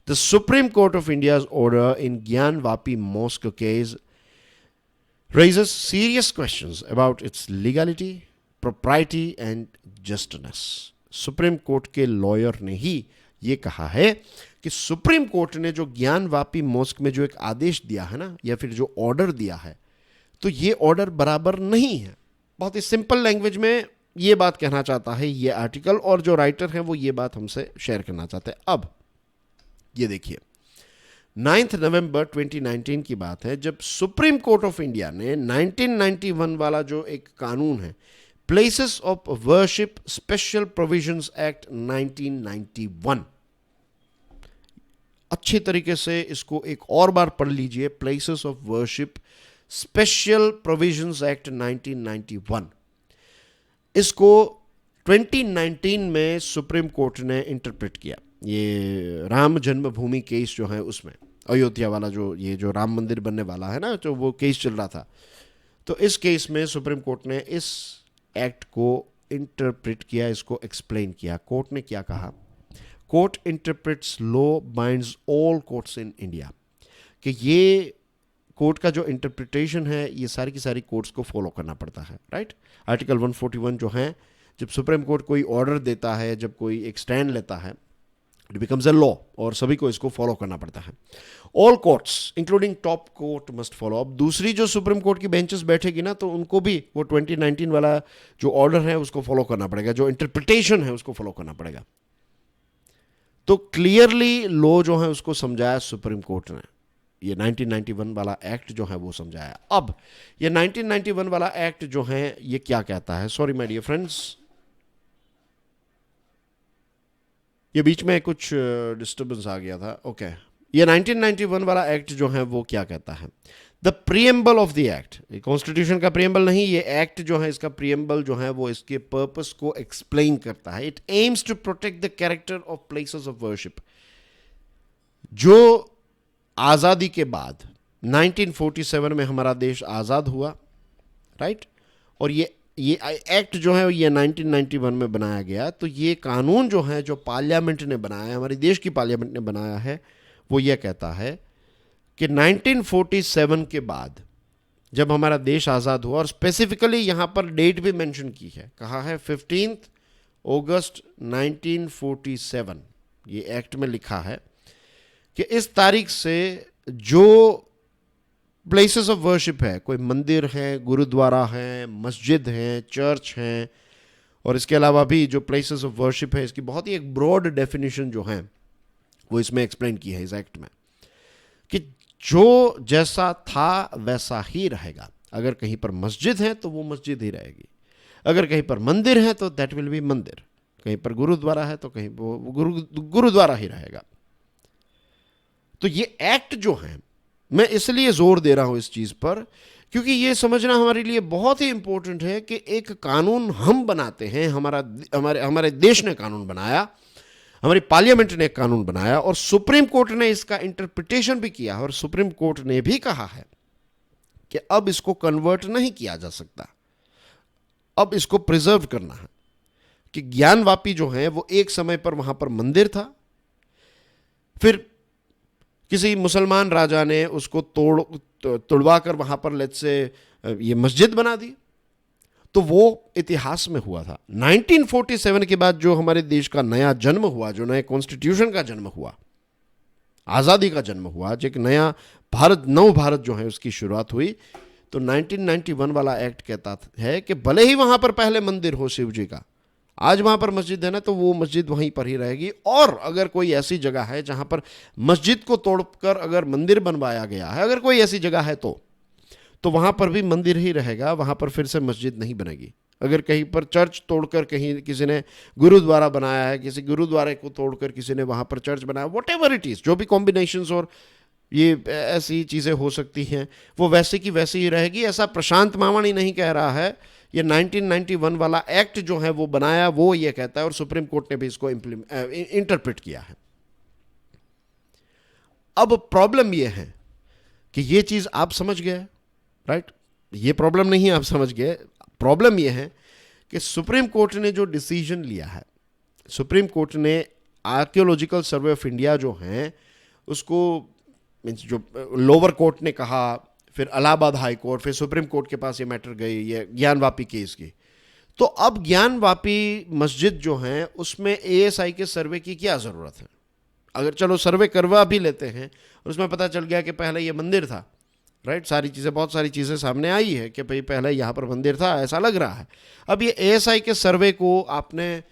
The supreme court of India's order in Gyanvapi mosque case raises serious questions about its legality, propriety and justness. Supreme court के lawyer ने ही ये कहा है कि सुप्रीम कोर्ट ने जो ज्ञान वापी मॉस्क में जो एक आदेश दिया है ना, या फिर जो ऑर्डर दिया है, तो ये ऑर्डर बराबर नहीं है। बहुत ही सिंपल लैंग्वेज में ये बात कहना चाहता है ये आर्टिकल, और जो राइटर हैं वो ये बात हमसे शेयर करना चाहते हैं। अब ये देखिए, 9 नवंबर 2019 की बात है, जब सुप्रीम कोर्ट ऑफ इंडिया ने 1991 वाला जो एक कानून है, places of worship special provisions act 1991, अच्छे तरीके से इसको एक और बार पढ़ लीजिए, places of worship special provisions act 1991, इसको 2019 में सुप्रीम कोर्ट ने इंटरप्रेट किया। ये राम जन्मभूमि केस जो है उसमें, अयोध्या वाला जो राम मंदिर बनने वाला है ना, जो वो केस चल रहा था, तो इस केस में सुप्रीम कोर्ट ने इस एक्ट को इंटरप्रेट किया, इसको एक्सप्लेन किया। कोर्ट ने क्या कहा? Court interprets law binds all courts in India, कि ये कोर्ट का जो इंटरप्रिटेशन है ये सारी की सारी कोर्ट्स को फॉलो करना पड़ता है, राइट। आर्टिकल 141 जो है, जब सुप्रीम कोर्ट कोई ऑर्डर देता है, जब कोई एक स्टैंड लेता है, इट बिकम्स अ लॉ, और सभी को इसको फॉलो करना पड़ता है। All courts including top court must follow. अब दूसरी जो सुप्रीम कोर्ट की बेंचेस बैठेगी ना, तो उनको भी वो 2019 वाला जो ऑर्डर है उसको फॉलो करना पड़ेगा, जो इंटरप्रिटेशन है उसको फॉलो करना पड़ेगा। तो क्लियरली लॉ जो है उसको समझाया सुप्रीम कोर्ट ने, ये 1991 वाला एक्ट जो है वो समझाया। अब ये 1991 वाला एक्ट जो है ये क्या कहता है? सॉरी माय डियर फ्रेंड्स, ये बीच में कुछ डिस्टर्बेंस आ गया था। ओके, ये 1991 वाला एक्ट जो है वो क्या कहता है? The preamble of the act, constitution का प्रीएम्बल नहीं, ये एक्ट जो है इसका प्रीएम्बल जो है वो इसके पर्पस को एक्सप्लेन करता है। It aims to protect the character of places of worship. जो आज़ादी के बाद 1947 में हमारा देश आज़ाद हुआ, राइट, और ये ये एक्ट जो है ये 1991 में बनाया गया। तो ये कानून जो है, जो पार्लियामेंट ने बनाया है, हमारे देश की पार्लियामेंट ने बनाया है, वो ये कहता है कि 1947 के बाद जब हमारा देश आज़ाद हुआ, और स्पेसिफिकली यहाँ पर डेट भी मेंशन की है, कहा है 15 अगस्त 1947, ये एक्ट में लिखा है कि इस तारीख से जो प्लेसेस ऑफ वर्शिप है, कोई मंदिर है, गुरुद्वारा है, मस्जिद है, चर्च हैं, और इसके अलावा भी जो प्लेसेस ऑफ वर्शिप है, इसकी बहुत ही एक ब्रॉड डेफिनेशन जो है वो इसमें एक्सप्लेन की है इस एक्ट में, कि जो जैसा था वैसा ही रहेगा। अगर कहीं पर मस्जिद है तो वो मस्जिद ही रहेगी, अगर कहीं पर मंदिर है तो दैट विल बी मंदिर, कहीं पर गुरुद्वारा है तो कहीं वो गुरुद्वारा ही रहेगा। तो ये एक्ट जो है, मैं इसलिए जोर दे रहा हूं इस चीज पर, क्योंकि ये समझना हमारे लिए बहुत ही इंपॉर्टेंट है कि एक कानून हम बनाते हैं, हमारे देश ने कानून बनाया, हमारी पार्लियामेंट ने एक कानून बनाया, और सुप्रीम कोर्ट ने इसका इंटरप्रिटेशन भी किया, और सुप्रीम कोर्ट ने भी कहा है कि अब इसको कन्वर्ट नहीं किया जा सकता, अब इसको प्रिजर्व करना है। कि ज्ञानवापी जो है वो एक समय पर वहां पर मंदिर था, फिर किसी मुसलमान राजा ने उसको तोड़वा कर वहां पर लेट्स से ये मस्जिद बना दी, तो वो इतिहास में हुआ था। 1947 के बाद जो हमारे देश का नया जन्म हुआ, जो नए कॉन्स्टिट्यूशन का जन्म हुआ, आज़ादी का जन्म हुआ, जो एक नया भारत, नव भारत जो है उसकी शुरुआत हुई, तो 1991 वाला एक्ट कहता है कि भले ही वहां पर पहले मंदिर हो शिव जी का, आज वहां पर मस्जिद है ना, तो वो मस्जिद वहीं पर ही रहेगी, और अगर कोई ऐसी जगह है जहां पर मस्जिद को तोड़कर अगर मंदिर बनवाया गया है, अगर कोई ऐसी जगह है तो वहां पर भी मंदिर ही रहेगा, वहां पर फिर से मस्जिद नहीं बनेगी। अगर कहीं पर चर्च तोड़कर कहीं किसी ने गुरुद्वारा बनाया है, किसी गुरुद्वारे को तोड़कर किसी ने वहां पर चर्च बनाया, वॉट एवर इट इज, जो भी कॉम्बिनेशंस और ये ऐसी चीजें हो सकती हैं, वो वैसे की वैसे ही रहेगी। ऐसा प्रशांत मावाणी नहीं कह रहा है, ये 1991 वाला एक्ट जो है वो बनाया, वो ये कहता है, और सुप्रीम कोर्ट ने भी इसको इंटरप्रेट किया है। अब प्रॉब्लम ये है कि ये चीज आप समझ गए, राइट? ये प्रॉब्लम नहीं है आप समझ गए, प्रॉब्लम ये है कि सुप्रीम कोर्ट ने जो डिसीजन लिया है, सुप्रीम कोर्ट ने आर्कियोलॉजिकल सर्वे ऑफ इंडिया जो है उसको, मीन्स जो लोअर कोर्ट ने कहा, फिर इलाहाबाद हाई कोर्ट, फिर सुप्रीम कोर्ट के पास ये मैटर गई, ये ज्ञानवापी केस की। तो अब ज्ञानवापी मस्जिद जो है उसमें एएसआई के सर्वे की क्या ज़रूरत है? अगर चलो सर्वे करवा भी लेते हैं और उसमें पता चल गया कि पहले ये मंदिर था, राइट, सारी चीज़ें, बहुत सारी चीज़ें सामने आई है कि भाई पहले यहाँ पर मंदिर था, ऐसा लग रहा है। अब ये एएसआई के सर्वे को आपने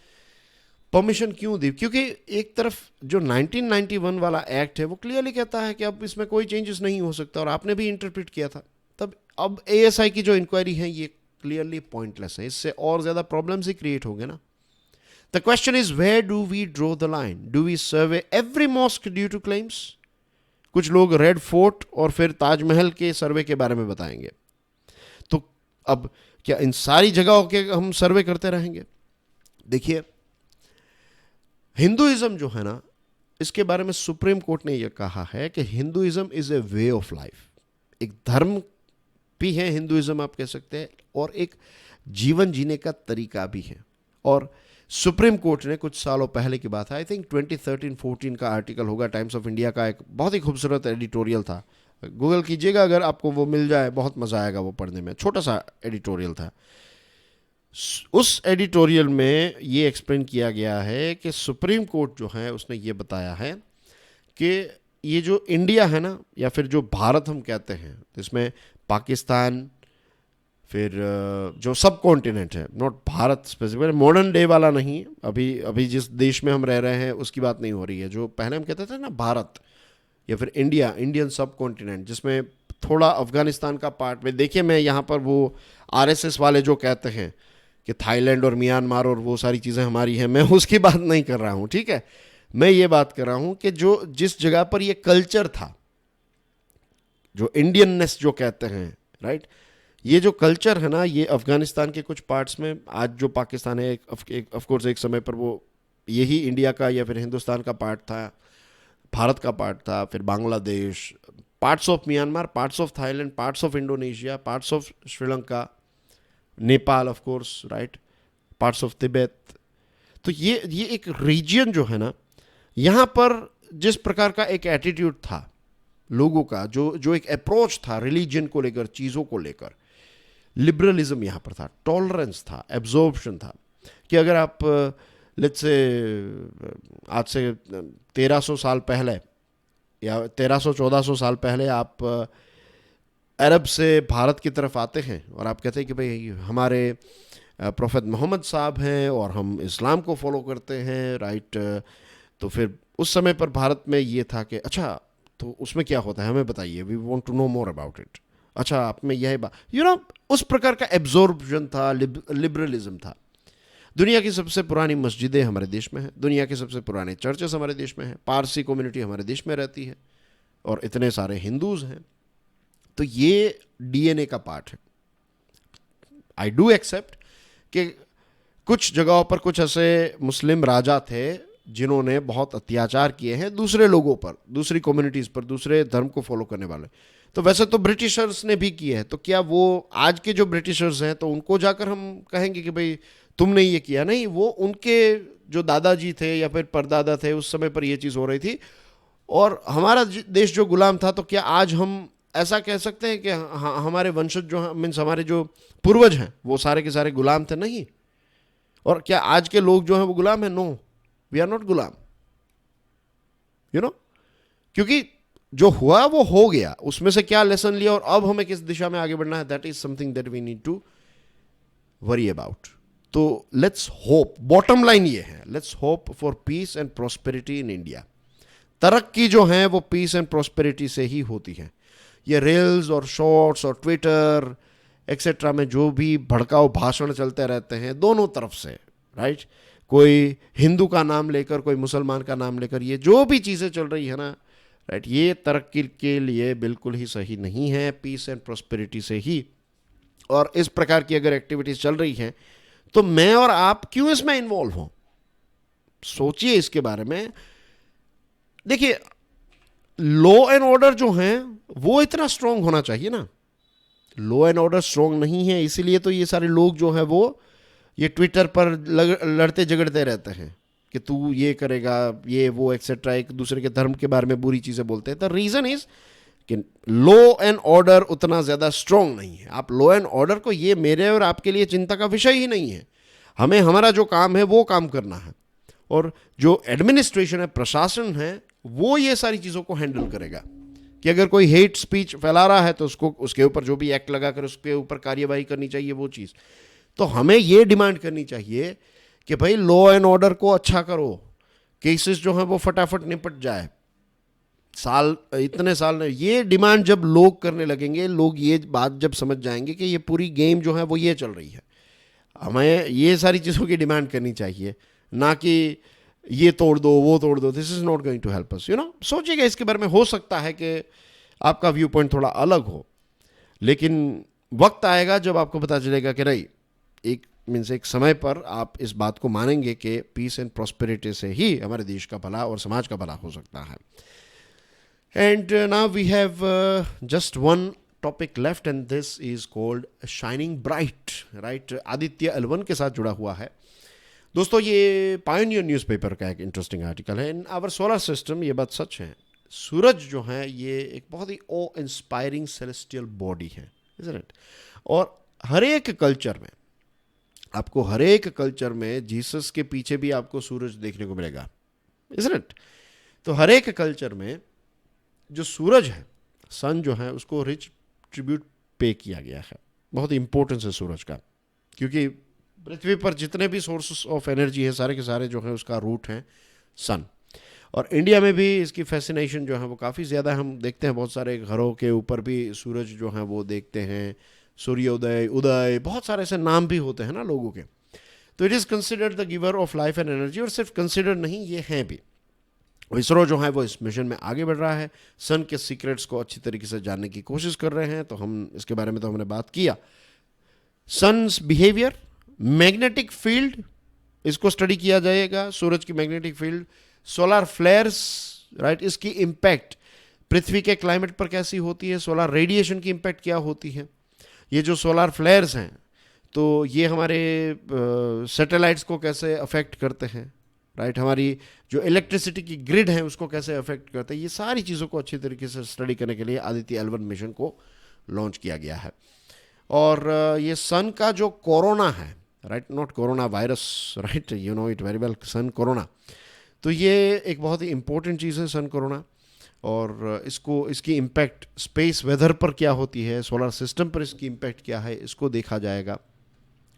परमिशन क्यों दी? क्योंकि एक तरफ जो 1991 वाला एक्ट है वो क्लियरली कहता है कि अब इसमें कोई चेंजेस नहीं हो सकता, और आपने भी इंटरप्रेट किया था। तब अब एएसआई की जो इंक्वायरी है ये क्लियरली पॉइंटलेस है, इससे और ज़्यादा प्रॉब्लम्स ही क्रिएट होंगे ना। The question is where do we draw the line? Do we survey every mosque due to claims? कुछ लोग रेड फोर्ट और फिर ताजमहल के सर्वे के बारे में बताएंगे, तो अब क्या इन सारी जगहों के हम सर्वे करते रहेंगे? देखिए, हिंदुइज्म जो है ना, इसके बारे में सुप्रीम कोर्ट ने यह कहा है कि Hinduism is a way of life, एक धर्म भी है हिंदुइज्म आप कह सकते हैं, और एक जीवन जीने का तरीका भी है। और सुप्रीम कोर्ट ने कुछ सालों पहले की बात है, आई थिंक 2013-14 का आर्टिकल होगा, टाइम्स ऑफ इंडिया का, एक बहुत ही खूबसूरत एडिटोरियल था, गूगल कीजिएगा अगर आपको वो मिल जाए, बहुत मज़ा आएगा वो पढ़ने में, छोटा सा एडिटोरियल था। उस एडिटोरियल में ये एक्सप्लेन किया गया है कि सुप्रीम कोर्ट जो है उसने ये बताया है कि ये जो इंडिया है ना, या फिर जो भारत हम कहते हैं, इसमें पाकिस्तान, फिर जो सब कॉन्टिनेंट है, not Bharat specific, modern day वाला नहीं, अभी जिस देश में हम रह रहे हैं उसकी बात नहीं हो रही है, जो पहले हम कहते थे ना भारत, या फिर इंडिया, इंडियन सब कॉन्टिनेंट, जिसमें थोड़ा अफगानिस्तान का पार्ट में, देखिए मैं यहाँ पर वो आरएसएस वाले जो कहते हैं कि थाईलैंड और म्यांमार और वो सारी चीज़ें हमारी हैं, मैं उसकी बात नहीं कर रहा हूँ, ठीक है। मैं ये बात कर रहा हूँ कि जो जिस जगह पर ये कल्चर था, जो इंडियननेस जो कहते हैं, राइट, ये जो कल्चर है ना, ये अफगानिस्तान के कुछ पार्ट्स में, आज जो पाकिस्तान है, ऑफ कोर्स एक समय पर वो यही इंडिया का या फिर हिंदुस्तान का पार्ट था, भारत का पार्ट था, फिर Bangladesh, parts of Myanmar, parts of Thailand, parts of Indonesia, parts of Sri Lanka, Nepal of course, right, parts of Tibet. तो ये एक रीजन जो है ना, यहाँ पर जिस प्रकार का एक एटीट्यूड था लोगों का, जो एक अप्रोच था रिलीजन को लेकर, चीज़ों को लेकर, लिबरलिज्म यहाँ पर था, टॉलरेंस था, एब्जॉर्प्शन था, कि अगर आप लेट्स से आज से 1300 साल पहले या 1300-1400 साल पहले आप अरब से भारत की तरफ आते हैं और आप कहते हैं कि भाई हमारे प्रोफेट मोहम्मद साहब हैं और हम इस्लाम को फॉलो करते हैं, राइट, तो फिर उस समय पर भारत में ये था कि अच्छा तो उसमें क्या होता है हमें बताइए, we want to know more about it, अच्छा आप में यह बात, उस प्रकार का एब्जॉर्प्शन था, लिबरलिज्म था। दुनिया की सबसे पुरानी मस्जिदें हमारे देश में हैं, दुनिया के सबसे पुराने चर्चेस हमारे देश में हैं, पारसी कम्युनिटी हमारे देश में रहती है और इतने सारे हिंदूज हैं। तो ये डीएनए का पार्ट है। आई डू एक्सेप्ट कि कुछ जगहों पर कुछ ऐसे मुस्लिम राजा थे जिन्होंने बहुत अत्याचार किए हैं दूसरे लोगों पर, दूसरी कम्युनिटीज़ पर, दूसरे धर्म को फॉलो करने वाले। तो वैसे तो ब्रिटिशर्स ने भी किए हैं, तो क्या वो आज के जो ब्रिटिशर्स हैं तो उनको जाकर हम कहेंगे कि भाई तुमने ये किया? नहीं, वो उनके जो दादाजी थे या फिर परदादा थे उस समय पर ये चीज़ हो रही थी और हमारा देश जो गुलाम था। तो क्या आज हम ऐसा कह सकते हैं कि हमारे वंशज जो मीन्स हमारे जो पूर्वज हैं वो सारे के सारे गुलाम थे? नहीं। और क्या आज के लोग जो हैं वो गुलाम हैं? नो, वी आर नॉट गुलाम, क्योंकि जो हुआ वो हो गया, उसमें से क्या लेसन लिया और अब हमें किस दिशा में आगे बढ़ना है, that is something that we need to worry about. तो लेट्स होप, बॉटम लाइन ये है, let's hope for peace and prosperity in India. तरक्की जो है वो पीस एंड प्रॉस्पेरिटी से ही होती है। ये रील्स और शॉर्ट्स और ट्विटर एक्सेट्रा में जो भी भड़काऊ भाषण चलते रहते हैं दोनों तरफ से, राइट, कोई हिंदू का नाम लेकर, कोई मुसलमान का नाम लेकर, ये जो भी चीज़ें चल रही है ना, राइट, ये तरक्की के लिए बिल्कुल ही सही नहीं है, पीस एंड प्रॉस्पेरिटी से ही। और इस प्रकार की अगर एक्टिविटीज़ चल रही हैं तो मैं और आप क्यों इसमें इन्वॉल्व हों? सोचिए इसके बारे में। देखिए, लॉ एंड ऑर्डर जो हैं वो इतना स्ट्रांग होना चाहिए ना। लॉ एंड ऑर्डर स्ट्रांग नहीं है, इसीलिए तो ये सारे लोग जो हैं वो ये ट्विटर पर लड़ते झगड़ते रहते हैं कि तू ये करेगा, ये वो एक्सेट्रा, एक दूसरे के धर्म के बारे में बुरी चीज़ें बोलते हैं। द रीज़न इज कि लॉ एंड ऑर्डर उतना ज़्यादा स्ट्रांग नहीं है। आप लॉ एंड ऑर्डर को, ये मेरे और आपके लिए चिंता का विषय ही नहीं है। हमें हमारा जो काम है वो काम करना है और जो एडमिनिस्ट्रेशन है, प्रशासन है, वो ये सारी चीज़ों को हैंडल करेगा कि अगर कोई हेट स्पीच फैला रहा है तो उसके ऊपर जो भी एक्ट लगाकर उसके ऊपर कार्यवाही करनी चाहिए वो चीज़। तो हमें ये डिमांड करनी चाहिए कि भाई लॉ एंड ऑर्डर को अच्छा करो, केसेस जो हैं वो फटाफट निपट जाए, इतने साल ये डिमांड जब लोग करने लगेंगे, लोग ये बात जब समझ जाएंगे कि ये पूरी गेम जो है वो ये चल रही है, हमें ये सारी चीज़ों की डिमांड करनी चाहिए, ना कि ये तोड़ दो वो तोड़ दो। This is not going to help us, सोचिएगा इसके बारे में। हो सकता है कि आपका व्यू पॉइंट थोड़ा अलग हो, लेकिन वक्त आएगा जब आपको पता चलेगा कि नहीं, एक समय पर आप इस बात को मानेंगे कि पीस एंड प्रॉस्पेरिटी से ही हमारे देश का भला और समाज का भला हो सकता है। And now we have just one topic left and this is called shining bright, right. Aditya L one के साथ जुड़ा हुआ है दोस्तों। ये पायोनियर न्यूज़पेपर का एक इंटरेस्टिंग आर्टिकल है। इन आवर सोलर सिस्टम, ये बात सच है, सूरज जो है ये एक बहुत ही ओ इंस्पायरिंग सेलेस्टियल बॉडी है, इज़न्ट इट। और हर एक कल्चर में, आपको हर एक कल्चर में जीसस के पीछे भी आपको सूरज देखने को मिलेगा, इज़न्ट इट। तो हर एक कल्चर में जो सूरज है, सन जो है, उसको रिच ट्रिब्यूट पे किया गया है। बहुत इंपॉर्टेंस है सूरज का, क्योंकि पृथ्वी पर जितने भी सोर्सेस ऑफ एनर्जी है सारे के सारे जो है उसका रूट है सन। और इंडिया में भी इसकी फैसिनेशन जो है वो काफ़ी ज़्यादा, हम देखते हैं बहुत सारे घरों के ऊपर भी सूरज जो है वो देखते हैं, सूर्योदय, उदय, बहुत सारे ऐसे नाम भी होते हैं ना लोगों के। तो it is considered the giver of life and energy. और सिर्फ कंसिडर नहीं, ये हैं भी। इसरो जो है वो इस मिशन में आगे बढ़ रहा है, सन के सीक्रेट्स को अच्छी तरीके से जानने की कोशिश कर रहे हैं। तो हम इसके बारे में तो हमने बात किया। सन्स बिहेवियर, मैग्नेटिक फील्ड, इसको स्टडी किया जाएगा, सूरज की magnetic field, solar flares, right, इसकी इम्पैक्ट पृथ्वी के क्लाइमेट पर कैसी होती है, सोलर रेडिएशन की इम्पैक्ट क्या होती है, ये जो सोलर फ्लेयर्स हैं, तो ये हमारे सैटेलाइट्स को कैसे अफेक्ट करते हैं, राइट, हमारी जो इलेक्ट्रिसिटी की ग्रिड है उसको कैसे अफेक्ट करते हैं, ये सारी चीज़ों को अच्छी तरीके से स्टडी करने के लिए आदित्य L1 मिशन को लॉन्च किया गया है। और ये सन का जो कोरोना है, right, not corona virus, right, you know it very well, sun corona, तो ये एक बहुत ही इंपॉर्टेंट चीज़ है सन कोरोना। और इसकी इम्पैक्ट स्पेस वेदर पर क्या होती है, सोलर सिस्टम पर इसकी इम्पैक्ट क्या है, इसको देखा जाएगा।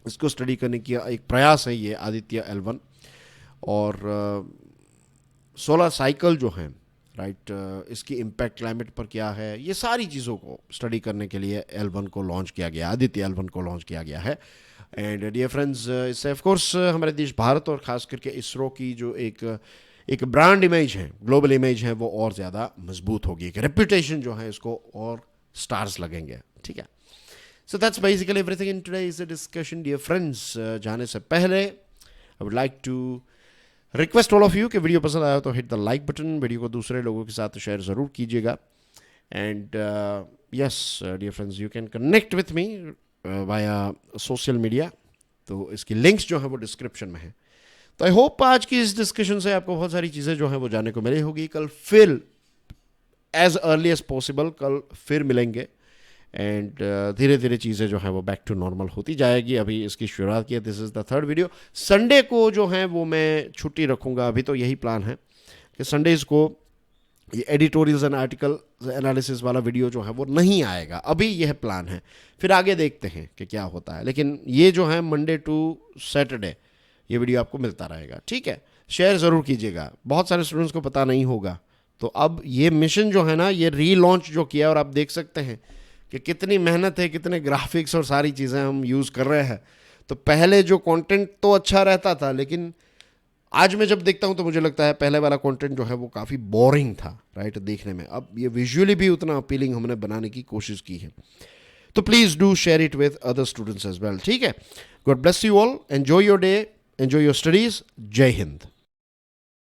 इसको स्टडी करने की एक प्रयास है ये आदित्य L1। और सोलर साइकिल जो है, राइट, इसकी इम्पैक्ट क्लाइमेट पर क्या है, ये सारी चीज़ों को स्टडी करने के लिए L1 को लॉन्च किया गया, आदित्य L1 को लॉन्च किया गया है। एंड डियर फ्रेंड्स, इससे ऑफ कोर्स हमारे देश भारत और ख़ास करके इसरो की जो एक ब्रांड इमेज है, ग्लोबल इमेज है, वो और ज़्यादा मजबूत होगी, एक रेपुटेशन जो है इसको और स्टार्स लगेंगे, ठीक है। So that's basically everything in today's discussion dear friends. जाने से पहले I would like to request all of you कि वीडियो पसंद आया तो hit the like button, video को दूसरे लोगों के साथ शेयर ज़रूर कीजिएगा। And yes dear friends, you can connect with me via social media, तो इसकी लिंक्स जो है वो डिस्क्रिप्शन में है। तो आई होप आज की इस डिस्कशन से आपको बहुत सारी चीज़ें जो हैं वो जानने को मिली होगी। कल फिर एज अर्ली एज पॉसिबल कल फिर मिलेंगे। एंड धीरे धीरे चीज़ें जो हैं वो बैक टू नॉर्मल होती जाएगी। अभी इसकी शुरुआत की है, this is the third video. Sunday को जो है वो मैं छुट्टी रखूँगा, अभी तो यही प्लान है कि संडेज़ को ये एडिटोरियल्स एंड आर्टिकल एनालिसिस वाला वीडियो जो है वो नहीं आएगा, अभी यह प्लान है, फिर आगे देखते हैं कि क्या होता है। लेकिन ये जो है मंडे टू सैटरडे ये वीडियो आपको मिलता रहेगा, ठीक है। शेयर ज़रूर कीजिएगा, बहुत सारे स्टूडेंट्स को पता नहीं होगा। तो अब ये मिशन जो है ना, ये रीलॉन्च जो किया, और आप देख सकते हैं कि कितनी मेहनत है, कितने ग्राफिक्स और सारी चीज़ें हम यूज़ कर रहे हैं। तो पहले जो कंटेंट तो अच्छा रहता था, लेकिन आज मैं जब देखता हूं तो मुझे लगता है पहले वाला कंटेंट जो है वो काफ़ी बोरिंग था, राइट, देखने में। अब ये विजुअली भी उतना अपीलिंग हमने बनाने की कोशिश की है। तो please do share it with other students as well, ठीक है। God bless you all, enjoy your day, enjoy your studies. जय हिंद।